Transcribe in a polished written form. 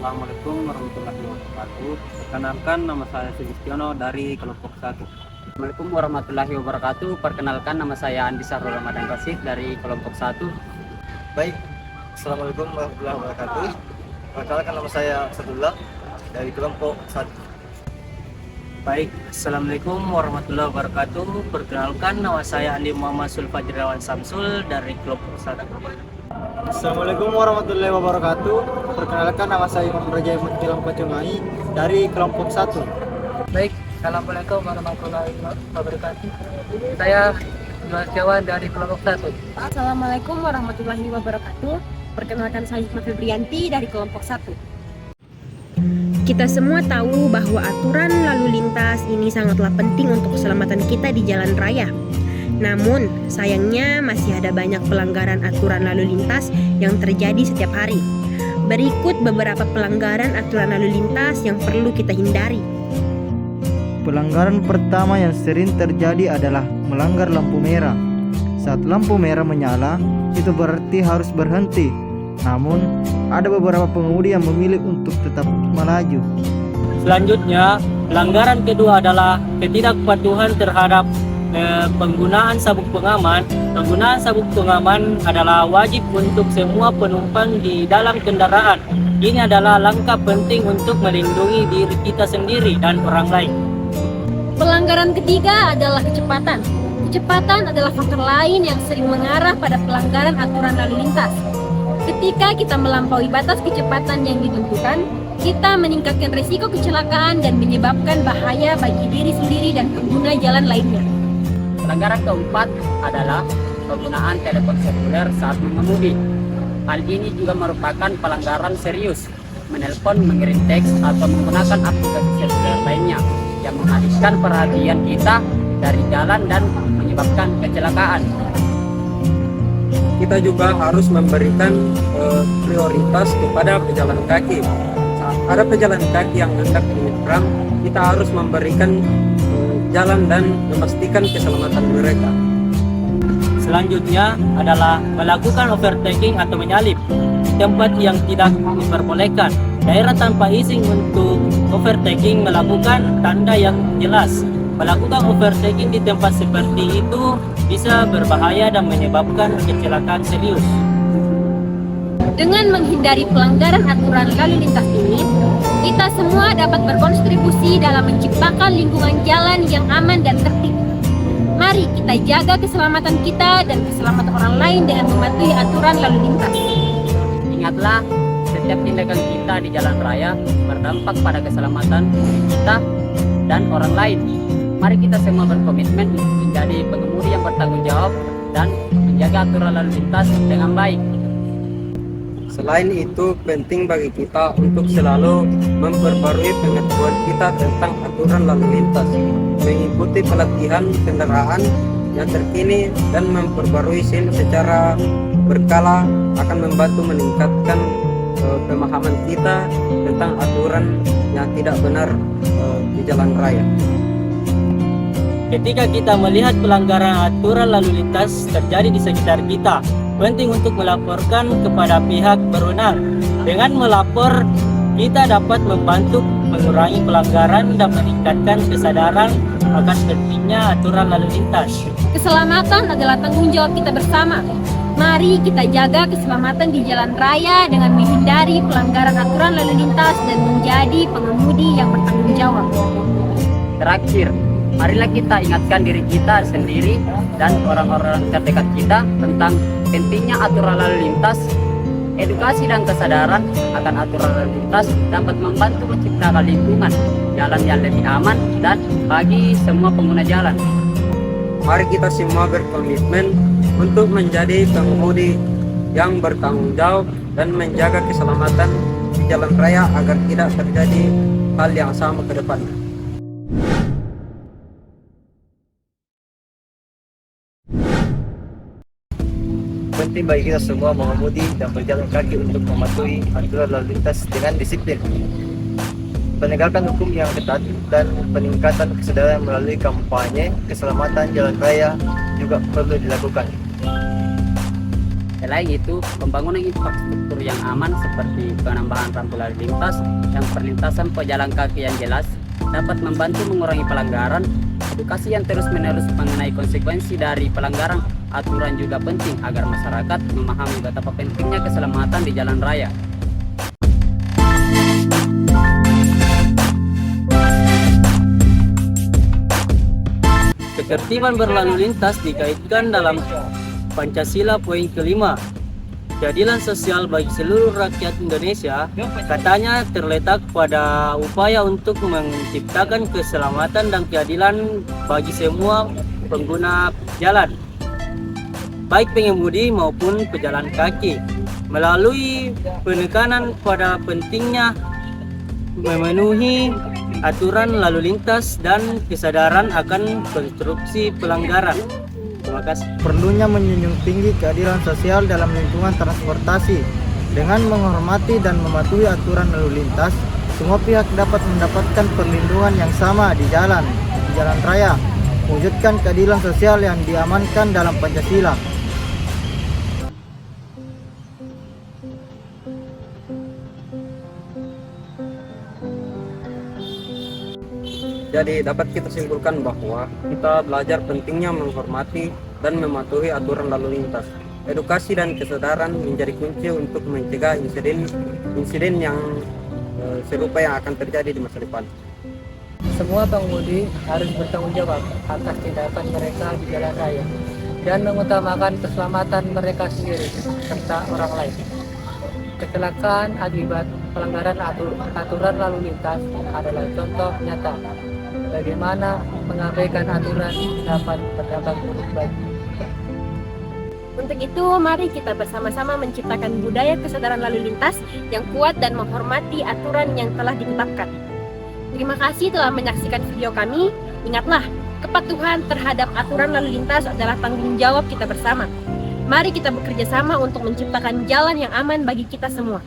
Assalamualaikum warahmatullahi wabarakatuh. Perkenalkan, nama saya Sugistiono dari kelompok 1. Assalamualaikum warahmatullahi wabarakatuh. Perkenalkan, nama saya Andi Sahrul Ramadan Rasid dari kelompok 1. Baik, Assalamualaikum warahmatullahi wabarakatuh. Perkenalkan, nama saya Sadullah dari kelompok 1. Baik, Assalamualaikum warahmatullahi wabarakatuh. Perkenalkan, nama saya Andi Muhammad Sulfajirawan Samsul dari kelompok 1. Assalamualaikum warahmatullahi wabarakatuh. Perkenalkan, nama saya Imam Raja Mutilang Pacungai dari kelompok 1. Baik, Assalamualaikum warahmatullahi wabarakatuh. Saya Jual Setiawan dari kelompok 1. Assalamualaikum warahmatullahi wabarakatuh. Perkenalkan, saya Hikmah Febrianti dari kelompok 1. Kita semua tahu bahwa aturan lalu lintas ini sangatlah penting untuk keselamatan kita di jalan raya. Namun, sayangnya masih ada banyak pelanggaran aturan lalu lintas yang terjadi setiap hari. Berikut beberapa pelanggaran aturan lalu lintas yang perlu kita hindari. Pelanggaran pertama yang sering terjadi adalah melanggar lampu merah. Saat lampu merah menyala, itu berarti harus berhenti. Namun, ada beberapa pengemudi yang memilih untuk tetap melaju. Selanjutnya, pelanggaran kedua adalah ketidakpatuhan terhadap penggunaan sabuk pengaman. Penggunaan sabuk pengaman adalah wajib untuk semua penumpang di dalam kendaraan. Ini adalah langkah penting untuk melindungi diri kita sendiri dan orang lain. Pelanggaran ketiga adalah kecepatan. Kecepatan adalah faktor lain yang sering mengarah pada pelanggaran aturan lalu lintas. Ketika kita melampaui batas kecepatan yang ditentukan, kita meningkatkan risiko kecelakaan dan menyebabkan bahaya bagi diri sendiri dan pengguna jalan lainnya. Pelanggaran keempat adalah penggunaan telepon seluler saat mengemudi. Hal ini juga merupakan pelanggaran serius. Menelpon, mengirim teks, atau menggunakan aplikasi seluler lainnya yang mengalihkan perhatian kita dari jalan dan menyebabkan kecelakaan. Kita juga harus memberikan prioritas kepada pejalan kaki. Saat ada pejalan kaki yang hendak menyeberang, kita harus memberikan jalan dan memastikan keselamatan mereka. Selanjutnya adalah melakukan overtaking atau menyalip di tempat yang tidak diperbolehkan. Daerah tanpa izin untuk overtaking melakukan tanda yang jelas. Melakukan overtaking di tempat seperti itu bisa berbahaya dan menyebabkan kecelakaan serius. Dengan menghindari pelanggaran aturan lalu lintas ini, kita semua dapat berkontribusi dalam menciptakan lingkungan jalan yang aman dan tertib. Mari kita jaga keselamatan kita dan keselamatan orang lain dengan mematuhi aturan lalu lintas. Ingatlah, setiap tindakan kita di jalan raya berdampak pada keselamatan kita dan orang lain. Mari kita semua berkomitmen untuk menjadi pengemudi yang bertanggung jawab dan menjaga aturan lalu lintas dengan baik. Selain itu, penting bagi kita untuk selalu memperbarui pengetahuan kita tentang aturan lalu lintas, mengikuti pelatihan kendaraan yang terkini, dan memperbarui SIM secara berkala akan membantu meningkatkan pemahaman kita tentang aturan yang tidak benar di jalan raya. Ketika kita melihat pelanggaran aturan lalu lintas terjadi di sekitar kita, penting untuk melaporkan kepada pihak berwenang. Dengan melapor, kita dapat membantu mengurangi pelanggaran dan meningkatkan kesadaran akan pentingnya aturan lalu lintas. Keselamatan adalah tanggung jawab kita bersama. Mari kita jaga keselamatan di jalan raya dengan menghindari pelanggaran aturan lalu lintas dan menjadi pengemudi yang bertanggung jawab. Terakhir, marilah kita ingatkan diri kita sendiri dan orang-orang terdekat kita tentang pentingnya aturan lalu lintas. Edukasi dan kesadaran akan aturan lalu lintas dapat membantu menciptakan lingkungan jalan yang lebih aman dan bagi semua pengguna jalan. Mari kita semua berkomitmen untuk menjadi pengemudi yang bertanggung jawab dan menjaga keselamatan di jalan raya agar tidak terjadi hal yang sama ke depannya. Penting bagi kita semua mengemudi dan berjalan kaki untuk mematuhi aturan lalu lintas dengan disiplin. Penegakan hukum yang ketat dan peningkatan kesadaran melalui kampanye keselamatan jalan raya juga perlu dilakukan. Selain itu, pembangunan infrastruktur yang aman seperti penambahan rambu lalu lintas dan perlintasan pejalan kaki yang jelas dapat membantu mengurangi pelanggaran. Edukasi yang terus-menerus mengenai konsekuensi dari pelanggaran aturan juga penting agar masyarakat memahami betapa pentingnya keselamatan di jalan raya. Ketertiban berlalu lintas dikaitkan dalam Pancasila poin kelima. Keadilan sosial bagi seluruh rakyat Indonesia katanya terletak pada upaya untuk menciptakan keselamatan dan keadilan bagi semua pengguna jalan, baik pengemudi maupun pejalan kaki, melalui penekanan pada pentingnya memenuhi aturan lalu lintas dan kesadaran akan konstruksi pelanggaran. Terima kasih. Perlunya menjunjung tinggi keadilan sosial dalam lingkungan transportasi. Dengan menghormati dan mematuhi aturan lalu lintas, semua pihak dapat mendapatkan perlindungan yang sama di jalan raya, mewujudkan keadilan sosial yang diamankan dalam Pancasila. Jadi dapat kita simpulkan bahwa kita belajar pentingnya menghormati dan mematuhi aturan lalu lintas. Edukasi dan kesadaran menjadi kunci untuk mencegah insiden yang serupa yang akan terjadi di masa depan. Semua pengemudi harus bertanggung jawab atas tindakan mereka di jalan raya dan mengutamakan keselamatan mereka sendiri serta orang lain. Kecelakaan akibat pelanggaran aturan lalu lintas adalah contoh nyata bagaimana mengabaikan aturan dapat berdampak buruk bagi. Untuk itu, mari kita bersama-sama menciptakan budaya kesadaran lalu lintas yang kuat dan menghormati aturan yang telah ditetapkan. Terima kasih telah menyaksikan video kami. Ingatlah, kepatuhan terhadap aturan lalu lintas adalah tanggung jawab kita bersama. Mari kita bekerja sama untuk menciptakan jalan yang aman bagi kita semua.